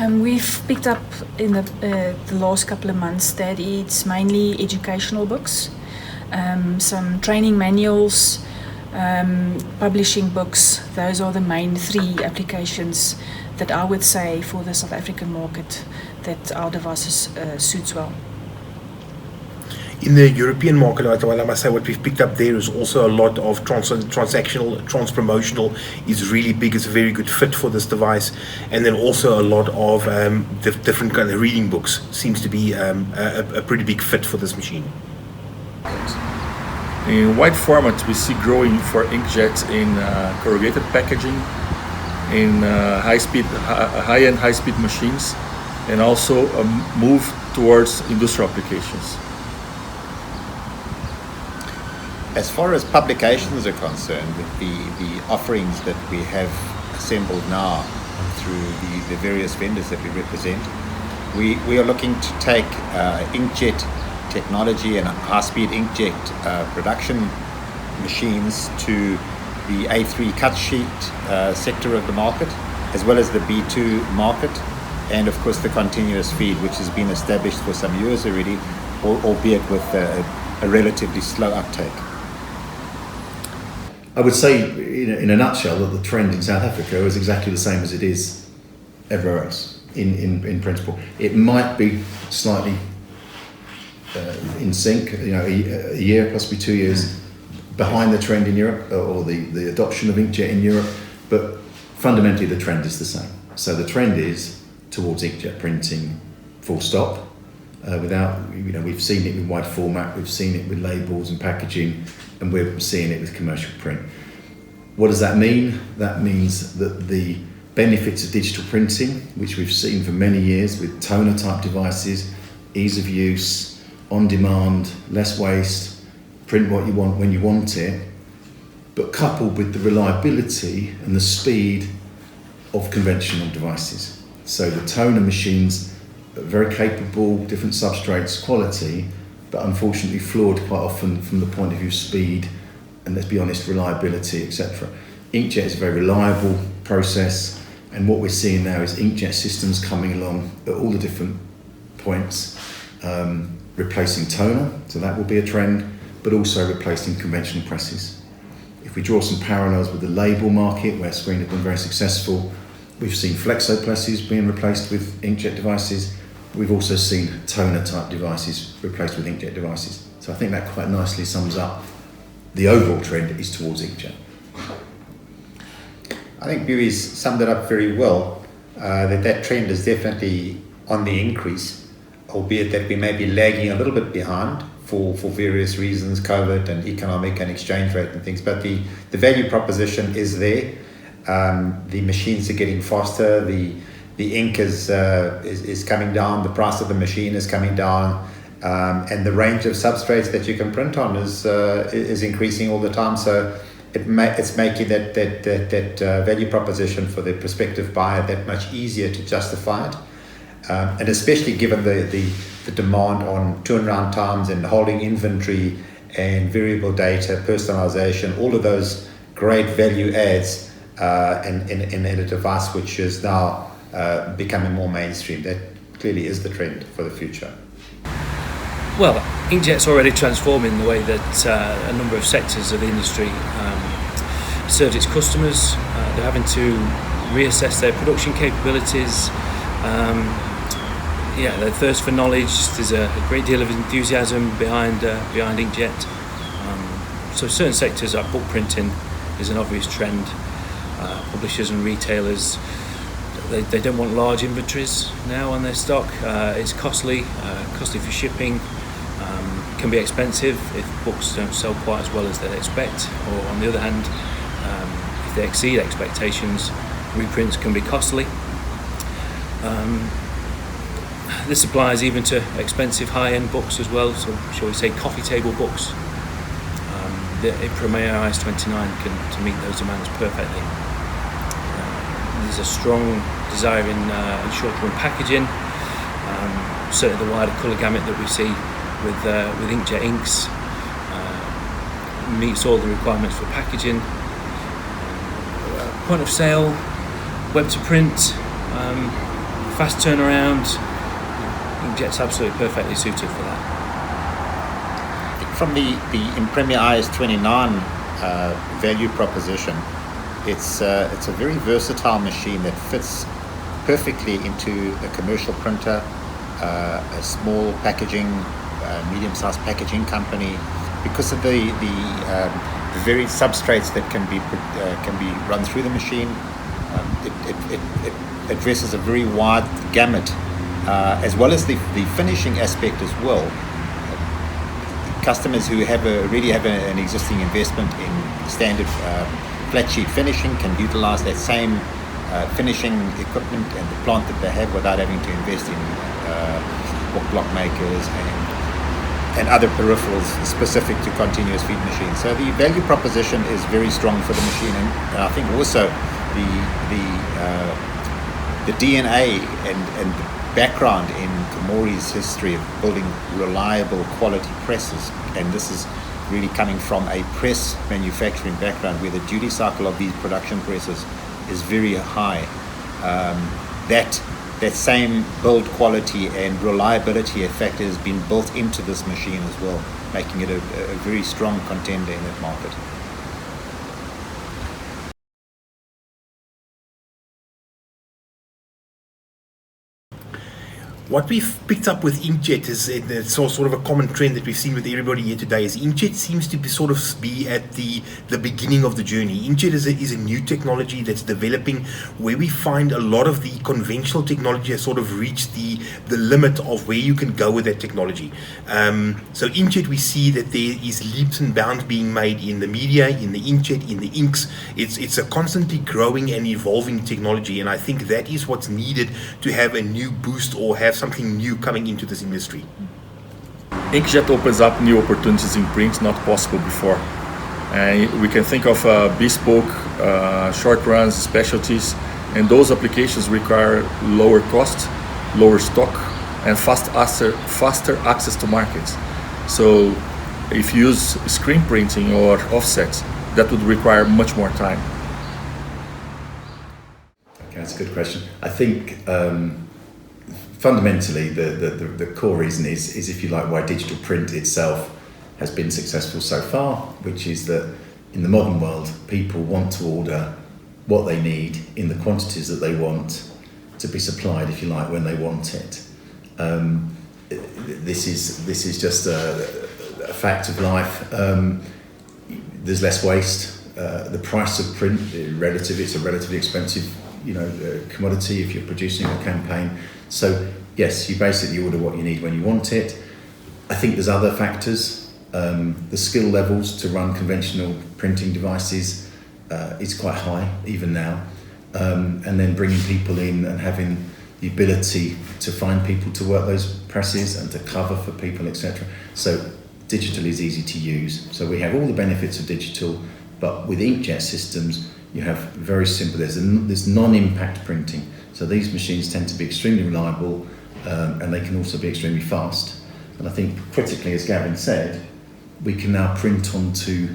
We've picked up in the last couple of months that it's mainly educational books, some training manuals, publishing books. Those are the main three applications that I would say for the South African market that our devices suits well. In the European market, I must say what we've picked up there is also a lot of transactional, trans-promotional is really big. It's a very good fit for this device. And then also a lot of different kind of reading books seems to be a pretty big fit for this machine. In wide format, we see growing for inkjet in corrugated packaging, in high-end, high-speed machines, and also a move towards industrial applications. As far as publications are concerned, with the offerings that we have assembled now through the various vendors that we represent, we are looking to take inkjet technology and high-speed inkjet production machines to the A3 cut sheet sector of the market, as well as the B2 market, and of course the continuous feed, which has been established for some years already, albeit with a relatively slow uptake. I would say, in a nutshell, that the trend in South Africa is exactly the same as it is everywhere else, in principle. It might be slightly in sync, a year, possibly 2 years behind the trend in Europe, or the adoption of inkjet in Europe, but fundamentally the trend is the same. So the trend is towards inkjet printing, full stop. We've seen it with wide format, we've seen it with labels and packaging, and we're seeing it with commercial print. What does that mean? That means that the benefits of digital printing, which we've seen for many years with toner type devices, ease of use, on demand, less waste, print what you want when you want it, but coupled with the reliability and the speed of conventional devices. So the toner machines are very capable, different substrates, quality, but unfortunately flawed quite often from the point of view of speed and, let's be honest, reliability, etc. Inkjet is a very reliable process, and what we're seeing now is inkjet systems coming along at all the different points, replacing toner, so that will be a trend, but also replacing conventional presses. If we draw some parallels with the label market, where screen have been very successful, we've seen flexo presses being replaced with inkjet devices. We've also seen toner type devices replaced with inkjet devices. So I think that quite nicely sums up the overall trend is towards inkjet. I think Bui's summed it up very well, that trend is definitely on the increase, albeit that we may be lagging a little bit behind for various reasons, COVID and economic and exchange rate and things, but the value proposition is there. The machines are getting faster, the ink is coming down, the price of the machine is coming down, and the range of substrates that you can print on is increasing all the time. So it's making that value proposition for the prospective buyer that much easier to justify it, and especially given the demand on turnaround times and holding inventory and variable data, personalization, all of those great value adds, in a device which is now becoming more mainstream. That clearly is the trend for the future. Well, inkjet's already transforming the way that a number of sectors of the industry serves its customers. They're having to reassess their production capabilities. Their thirst for knowledge. There's a great deal of enthusiasm behind inkjet. So certain sectors like book printing is an obvious trend. Publishers and retailers, they don't want large inventories now on their stock. It's costly for shipping, can be expensive if books don't sell quite as well as they'd expect, or on the other hand, if they exceed expectations, reprints can be costly. This applies even to expensive high-end books as well, so shall we say coffee table books. The Premier IS-29 can meet those demands perfectly. There's a strong desire in short-run packaging. Certainly the wider colour gamut that we see with inkjet inks meets all the requirements for packaging. Point of sale, web to print, fast turnaround. Inkjet's absolutely perfectly suited for that. From the Impremier IS29 value proposition, it's a very versatile machine that fits perfectly into a commercial printer, a small packaging, medium-sized packaging company, because of the varied substrates that can be run through the machine. It addresses a very wide gamut, as well as the finishing aspect as well. Customers who already have an existing investment in standard flat sheet finishing can utilize that same finishing equipment and the plant that they have without having to invest in book block makers and other peripherals specific to continuous feed machines. So the value proposition is very strong for the machine, and I think also the DNA and the background in Komori's history of building reliable quality presses, and this is really coming from a press manufacturing background where the duty cycle of these production presses is very high. That same build quality and reliability factor has been built into this machine as well, making it a very strong contender in that market. What we've picked up with inkjet is it's sort of a common trend that we've seen with everybody here today is inkjet seems to be at the beginning of the journey. Inkjet is a new technology that's developing where we find a lot of the conventional technology has sort of reached the limit of where you can go with that technology. So inkjet, we see that there is leaps and bounds being made in the media, in the inkjet, in the inks. It's a constantly growing and evolving technology, and I think that is what's needed to have a new boost or have something new coming into this industry. Inkjet opens up new opportunities in print not possible before. We can think of bespoke, short runs, specialties, and those applications require lower cost, lower stock, and faster access to markets. So if you use screen printing or offsets, that would require much more time. Okay, that's a good question. I think fundamentally the core reason is, if you like, why digital print itself has been successful so far, which is that in the modern world people want to order what they need in the quantities that they want to be supplied, if you like, when they want it. This is just a fact of life. There's less waste. The price of print, it's a relatively expensive commodity if you're producing a campaign. So yes, you basically order what you need when you want it. I think there's other factors. The skill levels to run conventional printing devices is quite high even now, and then bringing people in and having the ability to find people to work those presses and to cover for people, etc. So digital is easy to use. So we have all the benefits of digital, but with inkjet systems you have very simple, there's non-impact printing. So these machines tend to be extremely reliable, and they can also be extremely fast. And I think critically, as Gavin said, we can now print onto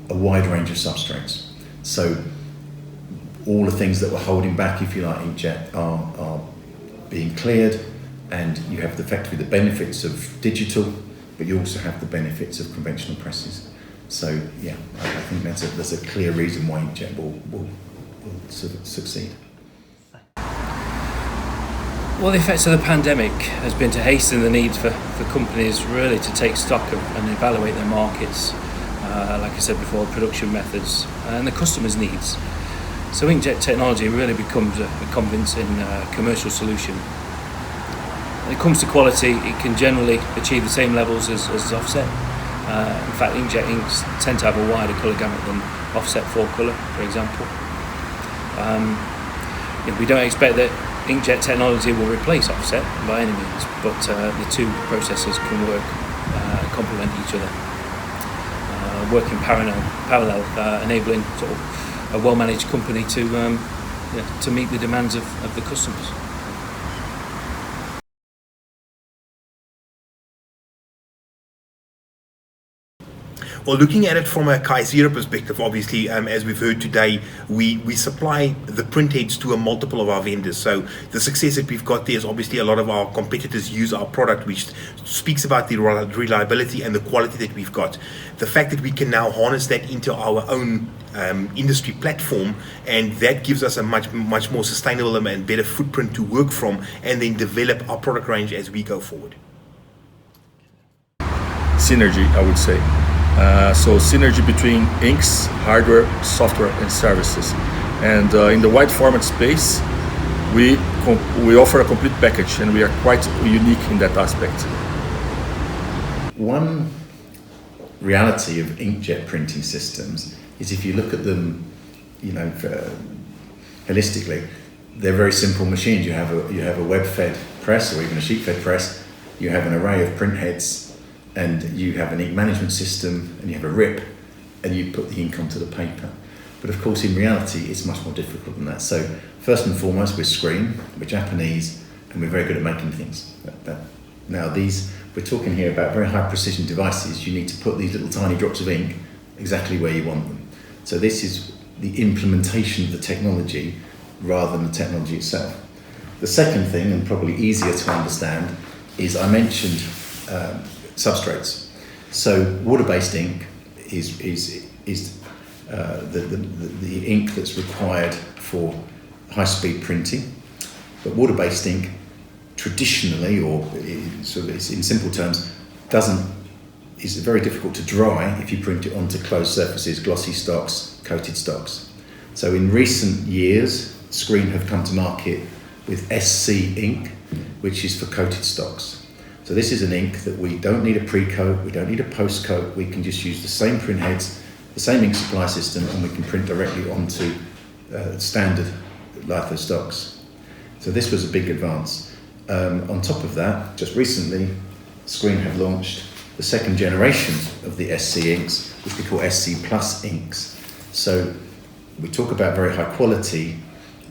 a wide range of substrates. So all the things that were holding back, if you like, inkjet are being cleared, and you have effectively the benefits of digital, but you also have the benefits of conventional presses. So yeah, I think there's a clear reason why inkjet will succeed. Well, the effects of the pandemic has been to hasten the need for companies really to take stock of and evaluate their markets, like I said before, production methods and the customer's needs. So inkjet technology really becomes a convincing commercial solution. When it comes to quality, it can generally achieve the same levels as offset. In fact, inkjet inks tend to have a wider colour gamut than offset 4-colour, for example. We don't expect that inkjet technology will replace offset by any means, but the two processes can complement each other, work in parallel, enabling sort of a well-managed company to meet the demands of the customers. Well, looking at it from a Kaisera perspective, obviously, as we've heard today, we supply the print heads to a multiple of our vendors. So the success that we've got there is obviously a lot of our competitors use our product, which speaks about the reliability and the quality that we've got. The fact that we can now harness that into our own industry platform, and that gives us a much more sustainable and better footprint to work from, and then develop our product range as we go forward. Synergy, I would say. So synergy between inks, hardware, software, and services. And in the wide format space, we offer a complete package, and we are quite unique in that aspect. One reality of inkjet printing systems is, if you look at them, holistically, they're very simple machines. You have a web-fed press or even a sheet-fed press. You have an array of print heads, and you have an ink management system, and you have a RIP, and you put the ink onto the paper. But of course, in reality, it's much more difficult than that. So first and foremost, we're Screen, we're Japanese, and we're very good at making things. Now we're talking here about very high precision devices. You need to put these little tiny drops of ink exactly where you want them. So this is the implementation of the technology rather than the technology itself. The second thing, and probably easier to understand, is I mentioned substrates. So water-based ink is the ink that's required for high-speed printing. But water-based ink, traditionally, or sort of in simple terms, is very difficult to dry if you print it onto closed surfaces, glossy stocks, coated stocks. So in recent years, Screen have come to market with SC ink, which is for coated stocks. So this is an ink that we don't need a pre-coat, we don't need a post-coat, we can just use the same print heads, the same ink supply system, and we can print directly onto standard litho stocks. So this was a big advance. On top of that, just recently, Screen have launched the second generation of the SC inks, which we call SC Plus inks. So we talk about very high quality.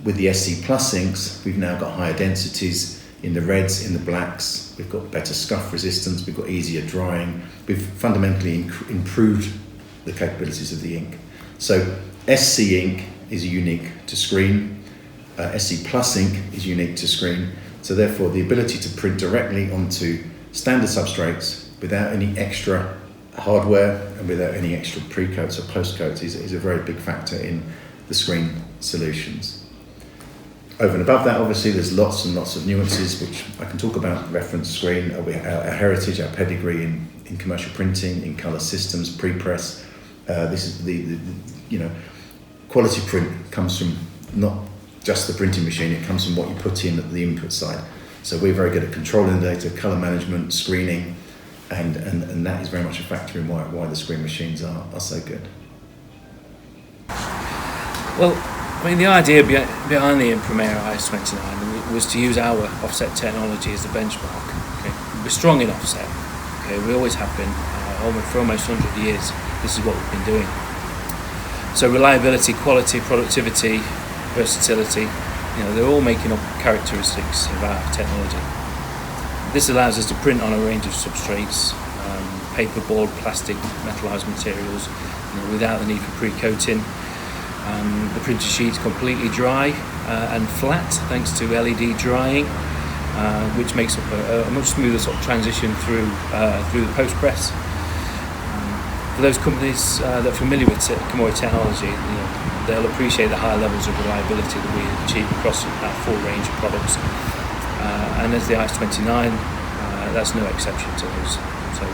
With the SC Plus inks, we've now got higher densities in the reds, in the blacks. We've got better scuff resistance, we've got easier drying. We've fundamentally improved the capabilities of the ink. So SC ink is unique to Screen. SC Plus ink is unique to Screen. So therefore, the ability to print directly onto standard substrates without any extra hardware and without any extra pre-coats or post-coats is a very big factor in the Screen solutions. Over and above that, obviously, there's lots and lots of nuances which I can talk about. Reference Screen, our heritage, our pedigree in commercial printing, in colour systems, pre-press. This is the quality print comes from not just the printing machine, it comes from what you put in at the input side. So we're very good at controlling the data, colour management, screening, and that is very much a factor in why the Screen machines are so good. Well, I mean, the idea behind the Imprimera IS29 was to use our offset technology as the benchmark. Okay? We're strong in offset. Okay? We always have been. For almost 100 years, this is what we've been doing. So reliability, quality, productivity, versatility, they're all making up characteristics of our technology. This allows us to print on a range of substrates, paperboard, plastic, metallized materials, without the need for pre-coating. The printer sheet's completely dry and flat thanks to LED drying, which makes up a much smoother sort of transition through the post-press. For those companies that are familiar with Komori technology, they'll appreciate the high levels of reliability that we achieve across our full range of products. And as the IS29, that's no exception to those. So